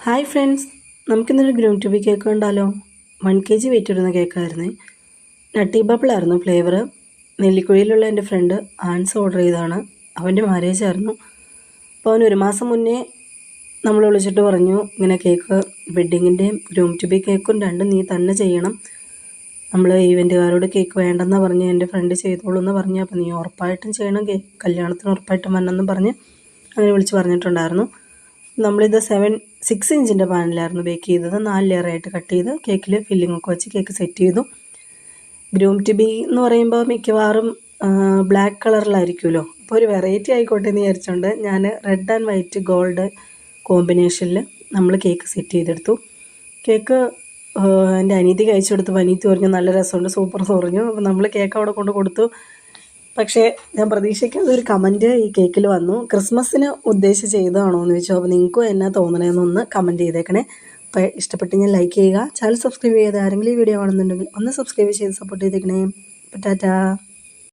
Hi friends, നമുക്കിന്നൊരു groom to be cake കണ്ടാലോ? 1 kg wait വരുന്ന കേക്കായിരുന്നേ. Nutty ബബിളായിരുന്നു flavour. നെല്ലിക്കുഴിയിലുള്ള എൻ്റെ ഫ്രണ്ട് ആൻസ് ഓർഡർ ചെയ്തതാണ്. അവൻ്റെ മാരേജ് ആയിരുന്നു. അപ്പോൾ അവൻ 1 മാസം മുന്നേ നമ്മൾ വിളിച്ചിട്ട് പറഞ്ഞു, ഇങ്ങനെ കേക്ക് വെഡ്ഡിങ്ങിൻ്റെയും ഗ്രൂം ടു ബി കേക്കും രണ്ടും നീ തന്നെ ചെയ്യണം. നമ്മൾ ഈവൻറ്റുകാരോട് കേക്ക് വേണ്ടെന്ന് പറഞ്ഞ് എൻ്റെ ഫ്രണ്ട് ചെയ്തോളൂ എന്ന് പറഞ്ഞു. അപ്പോൾ നീ ഉറപ്പായിട്ടും ചെയ്യണം, കല്യാണത്തിന് ഉറപ്പായിട്ടും വരണമെന്നും പറഞ്ഞ് അങ്ങനെ വിളിച്ച് പറഞ്ഞിട്ടുണ്ടായിരുന്നു. നമ്മളിത് 6 ഇഞ്ചിൻ്റെ പാനിലായിരുന്നു ബേക്ക് ചെയ്തത്. 4 ലെയറായിട്ട് കട്ട് ചെയ്ത് കേക്കിൽ ഫില്ലിംഗ് ഒക്കെ വെച്ച് കേക്ക് സെറ്റ് ചെയ്തു. ഗ്രൂം ടു ബി എന്ന് പറയുമ്പോൾ മിക്കവാറും ബ്ലാക്ക് കളറിലായിരിക്കുമല്ലോ. അപ്പോൾ ഒരു വെറൈറ്റി ആയിക്കോട്ടെ എന്ന് വിചാരിച്ചുകൊണ്ട് ഞാൻ റെഡ് ആൻഡ് വൈറ്റ് ഗോൾഡ് കോമ്പിനേഷനിൽ നമ്മൾ കേക്ക് സെറ്റ് ചെയ്തെടുത്തു. കേക്ക് എൻ്റെ അനീതിക്ക് അയച്ചു കൊടുത്തപ്പോൾ അനീതി പറഞ്ഞു നല്ല രസമുണ്ട്, സൂപ്പർ പറഞ്ഞു. അപ്പോൾ നമ്മൾ കേക്ക് അവിടെ കൊണ്ട് കൊടുത്തു. പക്ഷേ ഞാൻ പ്രതീക്ഷിക്കാത്ത ഒരു കമൻറ്റ് ഈ കേക്കിൽ വന്നു. ക്രിസ്മസിന് ഉദ്ദേശിച്ച് ചെയ്തതാണോ എന്ന് ചോദിച്ചു. അപ്പോൾ നിങ്ങൾക്കും എന്നാ തോന്നണേന്നൊന്ന് കമൻറ്റ് ചെയ്തേക്കണേ. അപ്പോൾ ഇഷ്ടപ്പെട്ട് ഞാൻ ലൈക്ക് ചെയ്യുക. ചാനൽ സബ്സ്ക്രൈബ് ചെയ്ത് ആരെങ്കിലും ഈ വീഡിയോ കാണുന്നുണ്ടെങ്കിൽ ഒന്ന് സബ്സ്ക്രൈബ് ചെയ്ത് സപ്പോർട്ട് ചെയ്തേക്കണേ. അപ്പോൾ ടാറ്റാ.